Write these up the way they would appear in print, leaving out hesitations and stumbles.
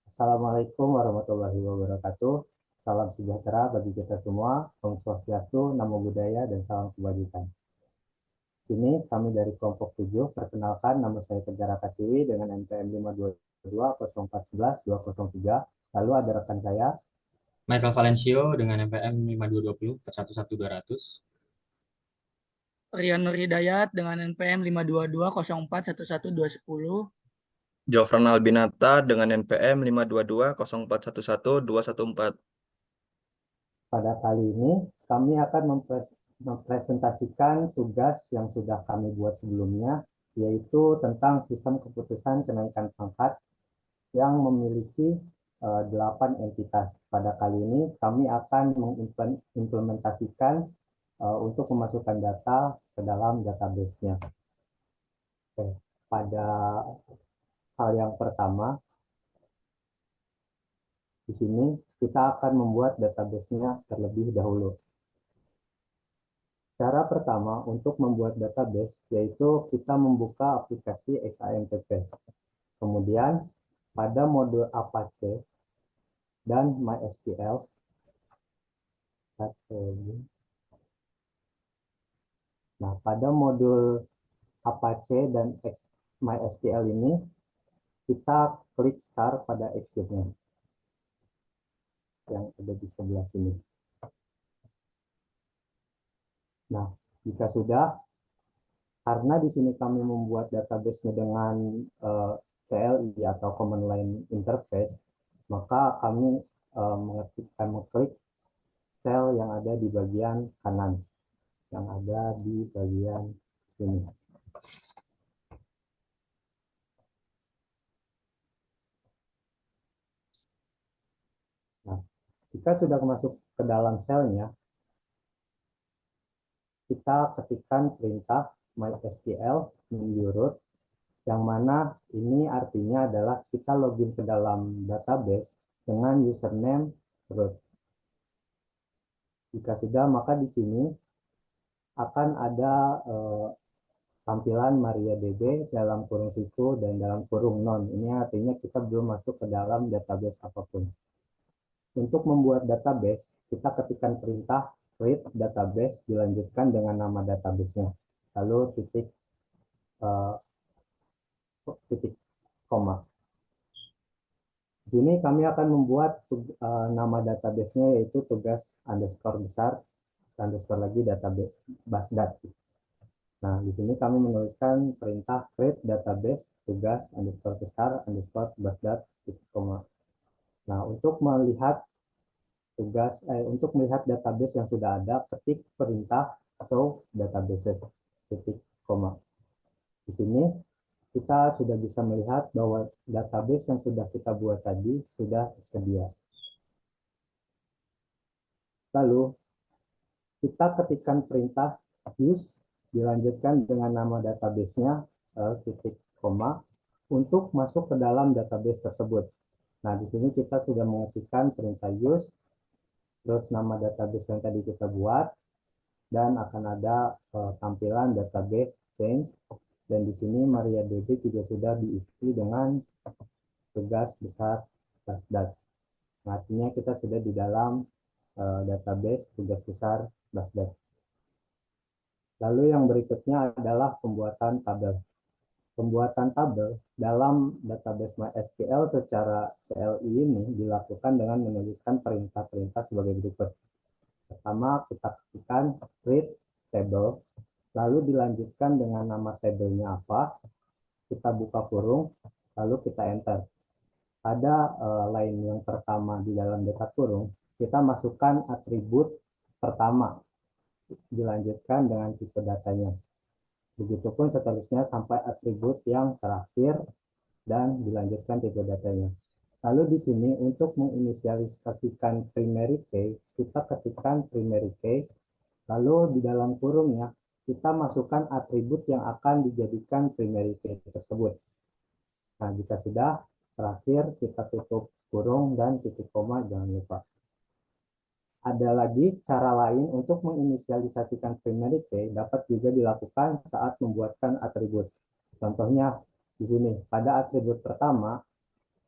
Assalamualaikum warahmatullahi wabarakatuh. Salam sejahtera bagi kita semua. Om Swastiastu, Namo Buddhaya, dan salam kebajikan. Sini kami dari kelompok 7. Perkenalkan, nama saya Tegar Kasiwi dengan NPM 522 0411 203. Lalu ada rekan saya. Michael Valencio dengan NPM 5220 111200. Rian Nur Hidayat dengan NPM 522041110. Jofran Albinata dengan NPM 52204111214. Pada kali ini kami akan mempresentasikan tugas yang sudah kami buat sebelumnya, yaitu tentang sistem keputusan kenaikan pangkat yang memiliki 8 entitas. Pada kali ini kami akan mengimplementasikan untuk memasukkan data ke dalam database-nya. Oke. Pada hal yang pertama, di sini kita akan membuat database-nya terlebih dahulu. Cara pertama untuk membuat database yaitu kita membuka aplikasi XAMPP. Kemudian pada modul Apache dan MySQL. Nah, pada modul Apache dan MySQL ini kita klik start pada exit-nya yang ada di sebelah sini. Nah, jika sudah, karena di sini kami membuat database-nya dengan CLI atau Command Line Interface, maka kami mengklik sel yang ada di bagian kanan, yang ada di bagian sini. Nah, jika sudah masuk ke dalam selnya, kita ketikkan perintah MySQL root, yang mana ini artinya adalah kita login ke dalam database dengan username root. Jika sudah, maka di sini akan ada tampilan MariaDB dalam kurung siku dan dalam kurung non. Ini artinya kita belum masuk ke dalam database apapun. Untuk membuat database, kita ketikkan perintah create database dilanjutkan dengan nama database-nya. Lalu titik koma. Di sini kami akan membuat nama database-nya yaitu tugas underscore besar underscore lagi database basdat. Nah, di sini kami menuliskan perintah create database tugas underscore besar underscore basdat titik koma. Nah, untuk melihat database yang sudah ada, ketik perintah show databases titik koma. Di sini kita sudah bisa melihat bahwa database yang sudah kita buat tadi sudah tersedia. Lalu kita ketikkan perintah use dilanjutkan dengan nama database-nya titik koma untuk masuk ke dalam database tersebut. Nah, di sini kita sudah mengetikkan perintah use, terus nama database yang tadi kita buat, dan akan ada tampilan database change. Dan di sini MariaDB juga sudah diisi dengan tugas besar basdat. Nah, artinya kita sudah di dalam database tugas besar basdat. Lalu yang berikutnya adalah pembuatan tabel. Pembuatan tabel dalam database MySQL secara CLI ini dilakukan dengan menuliskan perintah-perintah sebagai berikut. Pertama, kita ketikkan create table, lalu dilanjutkan dengan nama tabelnya apa, kita buka kurung, lalu kita enter. Pada line yang pertama di dalam data kurung, kita masukkan atribut pertama, dilanjutkan dengan tipe datanya. Begitupun seterusnya sampai atribut yang terakhir dan dilanjutkan tipe datanya. Lalu di sini untuk menginisialisasikan primary key, kita ketikkan primary key, lalu di dalam kurungnya kita masukkan atribut yang akan dijadikan primary key tersebut. Nah, jika sudah, terakhir kita tutup kurung dan titik koma, jangan lupa. Ada lagi cara lain untuk menginisialisasikan primary key dapat juga dilakukan saat membuatkan atribut. Contohnya di sini, pada atribut pertama,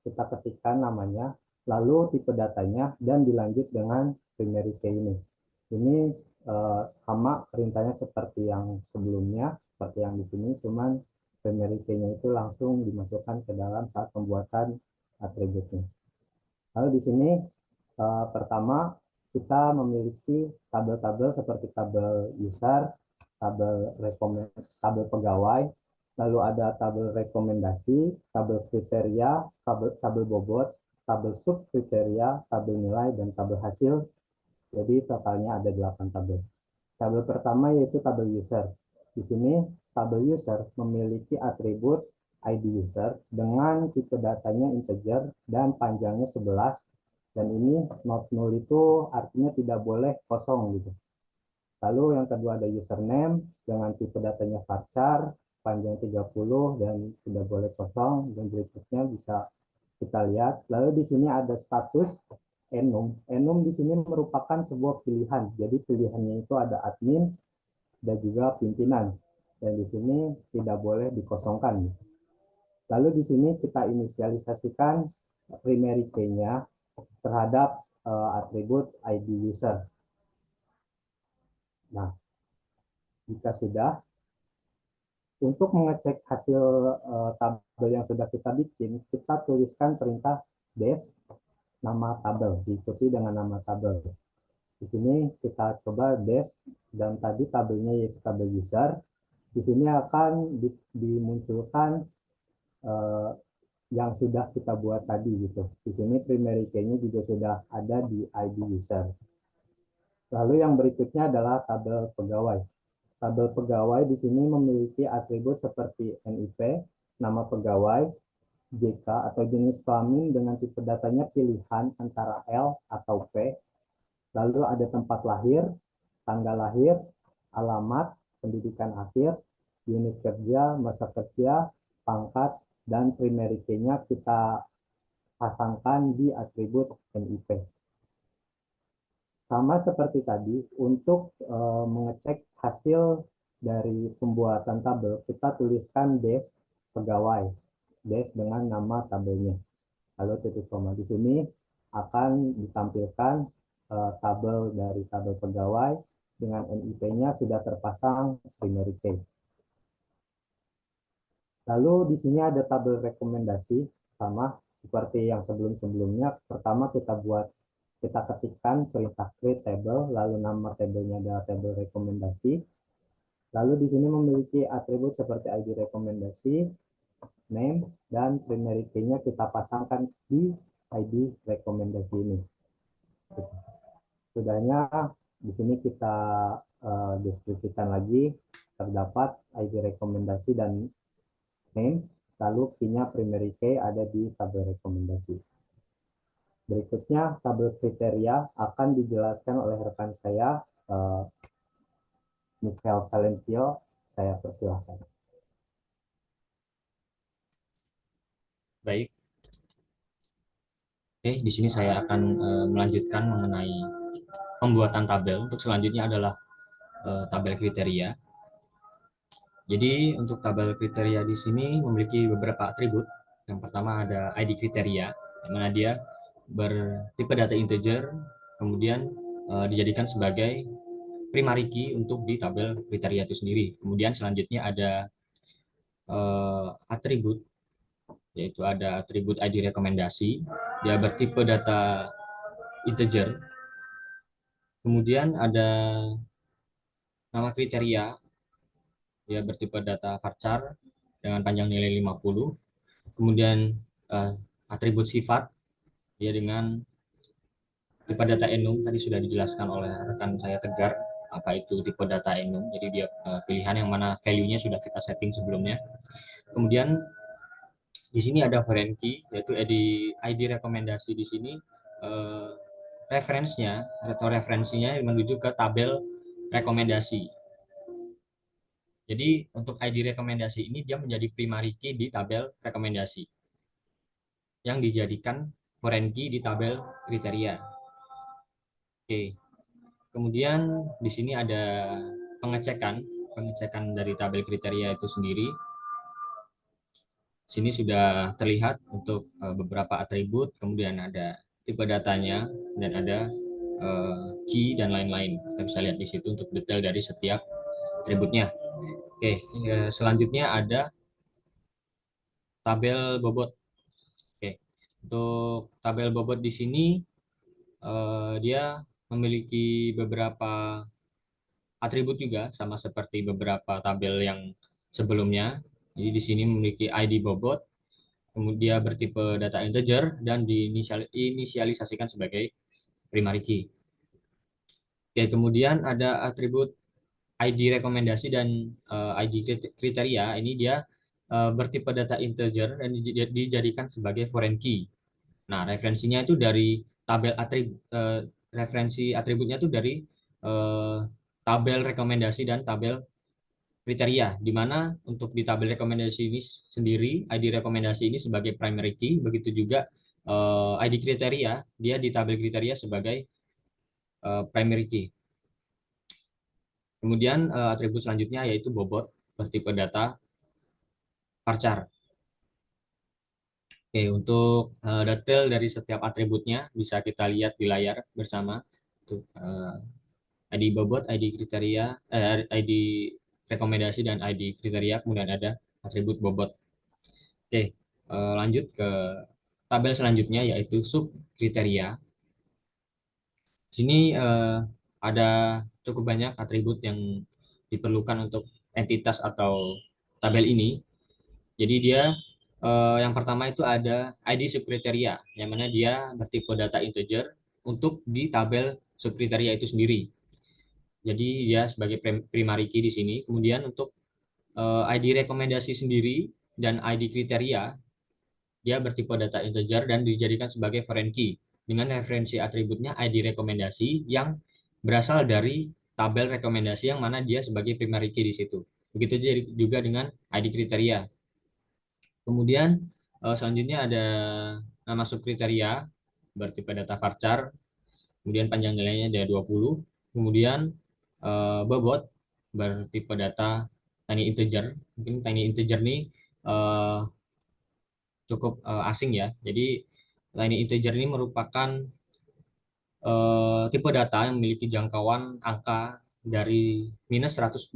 kita ketikkan namanya, lalu tipe datanya, dan dilanjut dengan primary key ini. Ini sama perintahnya seperti yang sebelumnya, seperti yang di sini, cuman primary key-nya itu langsung dimasukkan ke dalam saat pembuatan atributnya. Lalu di sini pertama kita memiliki tabel-tabel seperti tabel user, tabel pegawai, lalu ada tabel rekomendasi, tabel kriteria, tabel bobot, tabel sub kriteria, tabel nilai, dan tabel hasil. Jadi totalnya ada 8 tabel. Tabel pertama yaitu tabel user. Di sini tabel user memiliki atribut ID user dengan tipe datanya integer dan panjangnya 11. Dan ini not null itu artinya tidak boleh kosong gitu. Lalu yang kedua ada username dengan tipe datanya varchar, panjang 30 dan tidak boleh kosong, dan berikutnya bisa kita lihat. Lalu di sini ada status enum. Enum di sini merupakan sebuah pilihan. Jadi pilihannya itu ada admin dan juga pimpinan. Dan di sini tidak boleh dikosongkan. Lalu di sini kita inisialisasikan primary key-nya terhadap atribut ID user. Nah, jika sudah, untuk mengecek hasil tabel yang sudah kita bikin, kita tuliskan perintah dash nama tabel, diikuti dengan nama tabel. Di sini kita coba dash, dan tadi tabelnya yaitu tabel user. Di sini akan dimunculkan yang sudah kita buat tadi gitu. Di sini primary key-nya juga sudah ada di ID user. Lalu yang berikutnya adalah tabel pegawai. Tabel pegawai di sini memiliki atribut seperti NIP, nama pegawai, JK atau jenis kelamin dengan tipe datanya pilihan antara L atau P. Lalu ada tempat lahir, tanggal lahir, alamat, pendidikan akhir, unit kerja, masa kerja, pangkat, dan primary key-nya kita pasangkan di atribut NIP. Sama seperti tadi, untuk mengecek hasil dari pembuatan tabel, kita tuliskan dash pegawai, dash dengan nama tabelnya. Lalu titik koma. Di sini akan ditampilkan tabel dari tabel pegawai dengan NIP-nya sudah terpasang primary key. Lalu di sini ada tabel rekomendasi, sama seperti yang sebelum-sebelumnya. Pertama kita ketikkan perintah create table, lalu nama tabelnya adalah tabel rekomendasi. Lalu di sini memiliki atribut seperti ID rekomendasi, name, dan primary key-nya kita pasangkan di ID rekomendasi ini. Sudahnya di sini kita deskripsikan lagi, terdapat ID rekomendasi dan name, lalu key-nya primary key ada di tabel rekomendasi. Berikutnya tabel kriteria akan dijelaskan oleh rekan saya, Michael Valencio. Saya persilahkan. Baik. Oke, di sini saya akan melanjutkan mengenai pembuatan tabel. Untuk selanjutnya adalah tabel kriteria. Jadi untuk tabel kriteria di sini memiliki beberapa atribut. Yang pertama ada ID kriteria, di mana dia bertipe data integer, kemudian dijadikan sebagai primary key untuk di tabel kriteria itu sendiri. Kemudian selanjutnya ada atribut, yaitu ada atribut ID rekomendasi, dia bertipe data integer. Kemudian ada nama kriteria, dia bertipe data varchar dengan panjang nilai 50. Kemudian atribut sifat, dia dengan tipe data enum, tadi sudah dijelaskan oleh rekan saya Tegar apa itu tipe data enum. Jadi dia pilihan yang mana value-nya sudah kita setting sebelumnya. Kemudian di sini ada foreign key, yaitu ID rekomendasi di sini referensinya menuju ke tabel rekomendasi. Jadi untuk ID rekomendasi ini dia menjadi primary key di tabel rekomendasi yang dijadikan foreign key di tabel kriteria. Oke. Kemudian di sini ada pengecekan dari tabel kriteria itu sendiri. Sini sudah terlihat untuk beberapa atribut, kemudian ada tipe datanya, dan ada key dan lain-lain. Kita bisa lihat di situ untuk detail dari setiap atributnya. Oke, selanjutnya ada tabel bobot. Oke, untuk tabel bobot di sini dia memiliki beberapa atribut juga, sama seperti beberapa tabel yang sebelumnya. Jadi di sini memiliki ID bobot, kemudian bertipe data integer, dan diinisialisasikan sebagai primary key. Oke, kemudian ada atribut ID rekomendasi dan ID kriteria. Ini dia bertipe data integer dan dijadikan sebagai foreign key. Nah, referensinya itu dari tabel referensi atributnya itu dari tabel rekomendasi dan tabel kriteria, di mana untuk di tabel rekomendasi ini sendiri, ID rekomendasi ini sebagai primary key, begitu juga ID kriteria, dia di tabel kriteria sebagai primary key. Kemudian atribut selanjutnya yaitu bobot bertipe data varchar. Oke, untuk detail dari setiap atributnya bisa kita lihat di layar bersama. Untuk ID bobot, ID kriteria, ID rekomendasi dan ID kriteria, kemudian ada atribut bobot. Oke, lanjut ke tabel selanjutnya yaitu sub kriteria. Sini ada cukup banyak atribut yang diperlukan untuk entitas atau tabel ini. Jadi dia yang pertama itu ada ID subkriteria, yang mana dia bertipe data integer untuk di tabel subkriteria itu sendiri. Jadi dia sebagai primary key di sini. Kemudian untuk ID rekomendasi sendiri dan ID kriteria, dia bertipe data integer dan dijadikan sebagai foreign key dengan referensi atributnya ID rekomendasi yang berasal dari tabel rekomendasi yang mana dia sebagai primary key di situ. Begitu juga dengan ID kriteria. Kemudian selanjutnya ada nama subkriteria bertipe data varchar, kemudian panjang nilainya ada 20, kemudian bobot bertipe data tiny integer. Mungkin tiny integer ini cukup asing ya. Jadi tiny integer ini merupakan tipe data yang memiliki jangkauan angka dari minus 128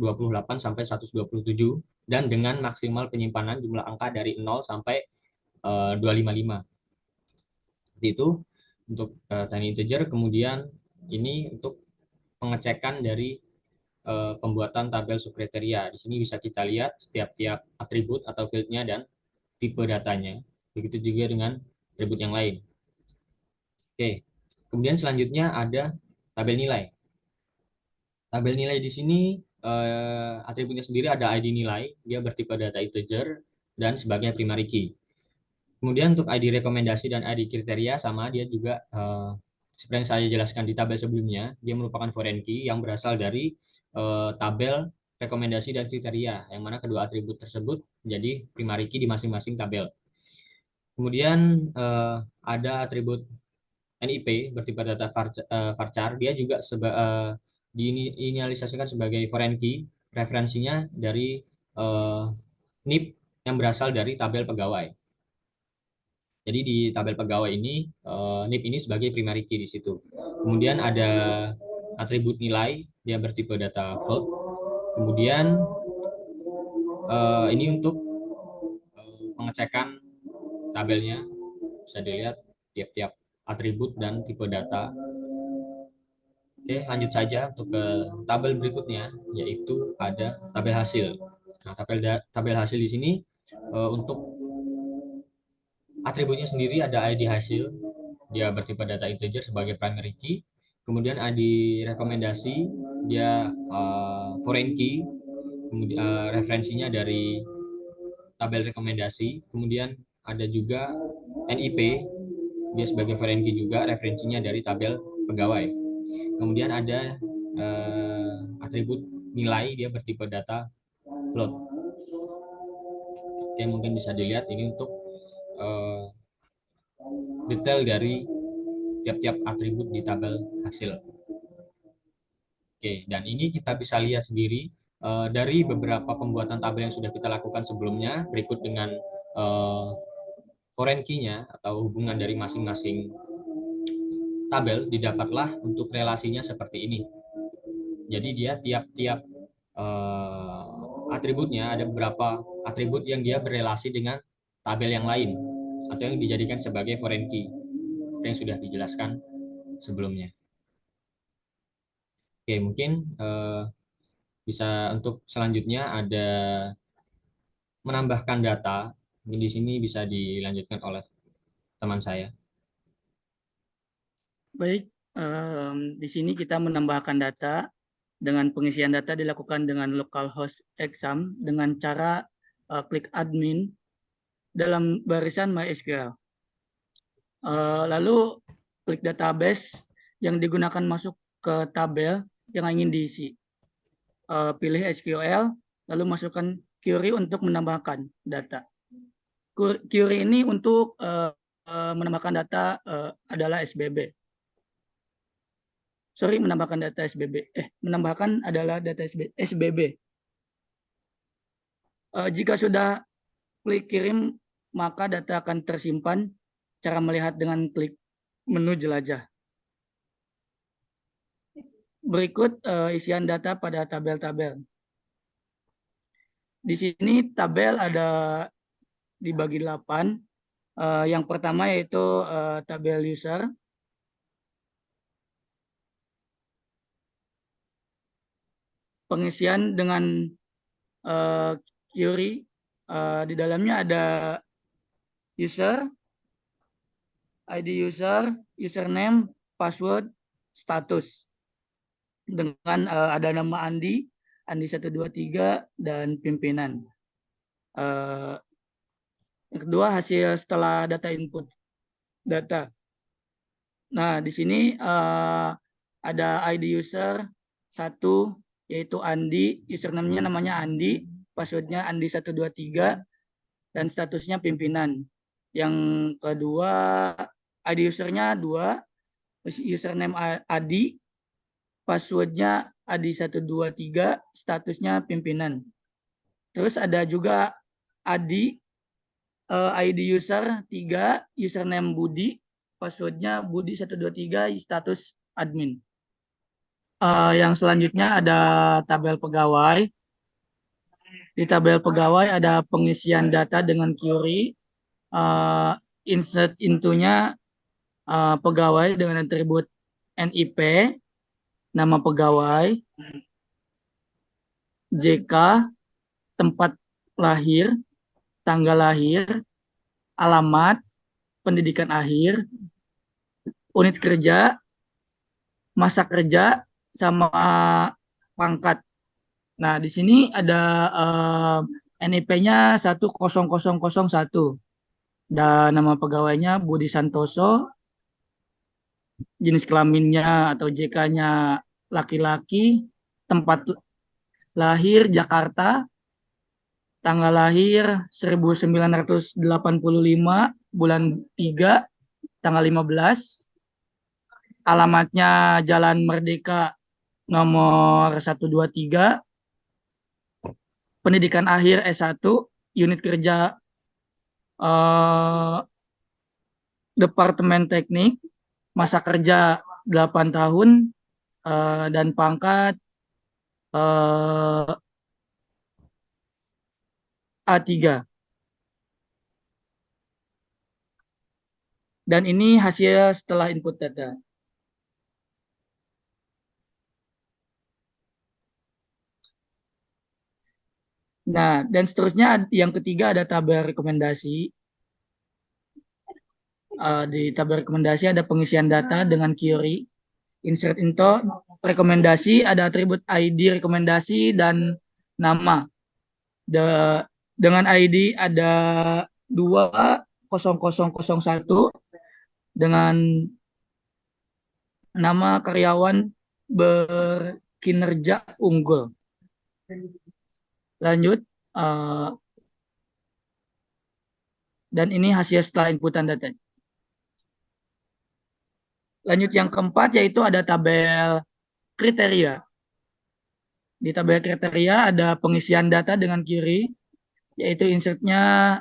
sampai 127 dan dengan maksimal penyimpanan jumlah angka dari 0 sampai 255. Seperti itu untuk tiny integer. Kemudian ini untuk pengecekan dari pembuatan tabel subkriteria. Di sini bisa kita lihat setiap atribut atau fieldnya dan tipe datanya. Begitu juga dengan atribut yang lain. Oke, kemudian selanjutnya ada tabel nilai. Tabel nilai di sini atributnya sendiri ada ID nilai, dia bertipe data integer dan sebagai primary key. Kemudian untuk ID rekomendasi dan ID kriteria sama, dia juga seperti yang saya jelaskan di tabel sebelumnya, dia merupakan foreign key yang berasal dari tabel rekomendasi dan kriteria, yang mana kedua atribut tersebut menjadi primary key di masing-masing tabel. Kemudian ada atribut NIP bertipe data varchar, dia juga diinisialisasikan sebagai foreign key, referensinya dari NIP yang berasal dari tabel pegawai. Jadi di tabel pegawai ini NIP ini sebagai primary key di situ. Kemudian ada atribut nilai, dia bertipe data float. Kemudian ini untuk pengecekan tabelnya, bisa dilihat tiap-tiap atribut dan tipe data. Oke, lanjut saja untuk ke tabel berikutnya, yaitu ada tabel hasil. Nah, tabel hasil di sini untuk atributnya sendiri ada ID hasil, dia bertipe data integer sebagai primary key. Kemudian ID rekomendasi, dia foreign key, kemudian referensinya dari tabel rekomendasi. Kemudian ada juga NIP, dia sebagai foreign key juga, referensinya dari tabel pegawai. Kemudian ada atribut nilai, dia bertipe data float. Oke, mungkin bisa dilihat ini untuk detail dari tiap-tiap atribut di tabel hasil. Oke, dan ini kita bisa lihat sendiri dari beberapa pembuatan tabel yang sudah kita lakukan sebelumnya, berikut dengan foreign key-nya atau hubungan dari masing-masing tabel didapatlah untuk relasinya seperti ini. Jadi dia tiap-tiap atributnya ada beberapa atribut yang dia berrelasi dengan tabel yang lain atau yang dijadikan sebagai foreign key yang sudah dijelaskan sebelumnya. Oke, mungkin bisa untuk selanjutnya ada menambahkan data. Mungkin di sini bisa dilanjutkan oleh teman saya. Baik, di sini kita menambahkan data dengan pengisian data dilakukan dengan localhost exam dengan cara klik admin dalam barisan MySQL. Lalu klik database yang digunakan masuk ke tabel yang ingin diisi. Pilih SQL, lalu masukkan query untuk menambahkan data. Query ini untuk menambahkan data adalah SBB. Sorry, menambahkan data SBB. Menambahkan adalah data SBB. Jika sudah klik kirim, maka data akan tersimpan. Cara melihat dengan klik menu jelajah. Berikut isian data pada tabel-tabel. Di sini tabel ada dibagi 8. Yang pertama yaitu tabel user. Pengisian dengan query. Di dalamnya ada user, ID user, username, password, status. Dengan ada nama Andi 123, dan pimpinan. Yang kedua, hasil setelah data input data. Nah, di sini ada ID user 1, yaitu Andi, username-nya namanya Andi, passwordnya Andi 123, dan statusnya pimpinan. Yang kedua, ID usernya 2, username Adi, passwordnya Adi 123, statusnya pimpinan. Terus ada juga Adi, ID user 3, username Budi, passwordnya Budi 123, status admin. Yang selanjutnya ada tabel pegawai. Di tabel pegawai ada pengisian data dengan query. Insert into-nya pegawai dengan atribut NIP, nama pegawai, JK, tempat lahir, tanggal lahir, alamat, pendidikan akhir, unit kerja, masa kerja, sama pangkat. Nah, di sini ada NIP-nya 10001 dan nama pegawainya Budi Santoso, jenis kelaminnya atau JK-nya laki-laki, tempat lahir Jakarta, tanggal lahir 1985, bulan 3, tanggal 15, alamatnya Jalan Merdeka nomor 123, pendidikan akhir S1, unit kerja Departemen Teknik, masa kerja 8 tahun, dan pangkat A3. Dan ini hasil setelah input data. Nah, dan seterusnya yang ketiga ada tabel rekomendasi. Di tabel rekomendasi ada pengisian data dengan query. Insert into rekomendasi, ada atribut ID rekomendasi dan nama. Dengan ID ada 20001 dengan nama karyawan berkinerja unggul. Lanjut, dan ini hasil setelah inputan data. Lanjut yang keempat yaitu ada tabel kriteria. Di tabel kriteria ada pengisian data dengan query, yaitu insertnya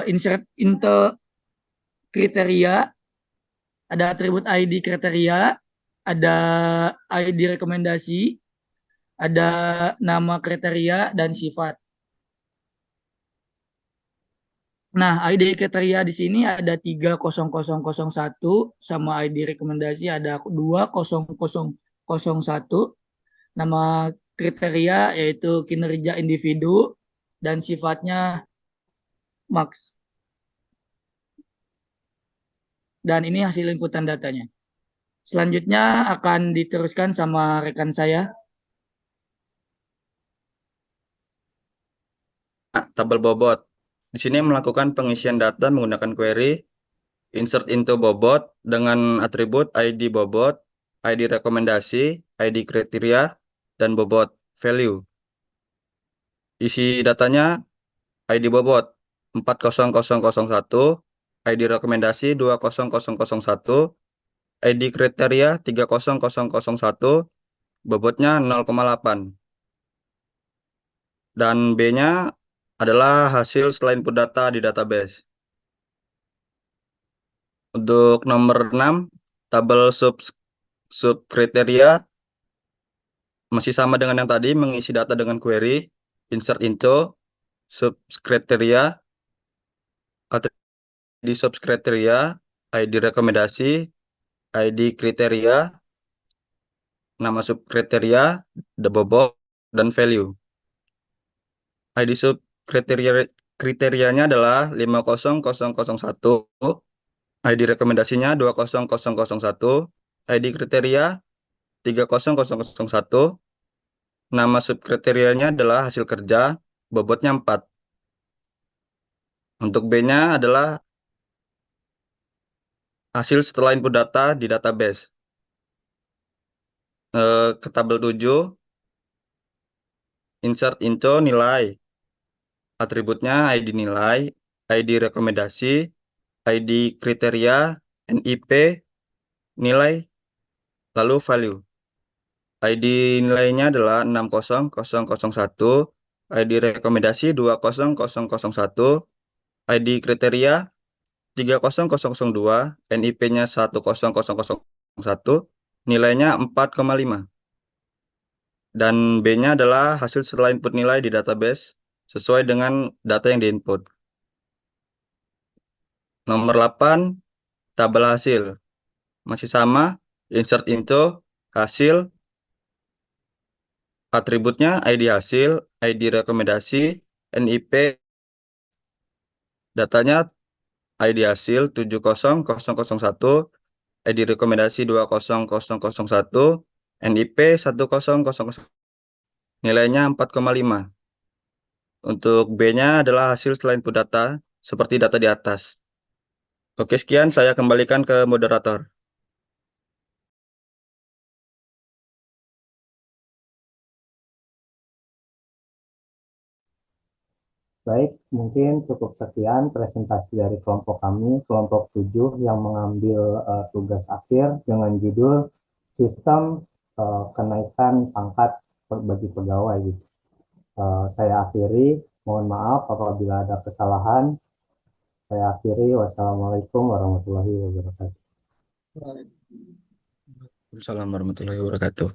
insert into kriteria, ada atribut ID kriteria, ada ID rekomendasi, ada nama kriteria dan sifat. Nah, ID kriteria di sini ada 30001 sama ID rekomendasi ada 20001. Nama kriteria yaitu kinerja individu dan sifatnya max. Dan ini hasil inputan datanya. Selanjutnya akan diteruskan sama rekan saya. Tabel bobot. Di sini melakukan pengisian data menggunakan query insert into bobot dengan atribut ID bobot, ID rekomendasi, ID kriteria, dan bobot value. Isi datanya ID bobot 40001, ID rekomendasi 20001, ID kriteria 30001, bobotnya 0,8. Dan B-nya adalah hasil setelah input data di database. Untuk nomor 6, tabel sub kriteria masih sama dengan yang tadi, mengisi data dengan query insert into sub kriteria, di sub kriteria, ID rekomendasi, ID kriteria, nama sub kriteria, the bobot, dan value. ID sub kriterianya adalah 50001, ID rekomendasinya 20001, ID kriteria 30001, nama subkriterianya adalah hasil kerja, bobotnya 4. Untuk B-nya adalah hasil setelah input data di database. Ke tabel 7, insert into nilai. Atributnya ID nilai, ID rekomendasi, ID kriteria, NIP, nilai, lalu value. ID nilainya adalah 60001, ID rekomendasi 20001, ID kriteria 30002, NIP-nya 10001, nilainya 4,5. Dan B-nya adalah hasil setelah input nilai di database sesuai dengan data yang diinput. Nomor 8, tabel hasil. Masih sama, insert into, hasil, atributnya ID hasil, ID rekomendasi, NIP, datanya ID hasil 70001, ID rekomendasi 20001, NIP 1000, nilainya 4,5. Untuk B-nya adalah hasil setelah input data seperti data di atas. Oke, sekian saya kembalikan ke moderator. Baik, mungkin cukup sekian presentasi dari kelompok kami, kelompok 7 yang mengambil tugas akhir dengan judul Sistem Kenaikan Pangkat bagi Pegawai. Gitu. Saya akhiri, mohon maaf apabila ada kesalahan. Saya akhiri, wassalamualaikum warahmatullahi wabarakatuh. Assalamualaikum warahmatullahi wabarakatuh.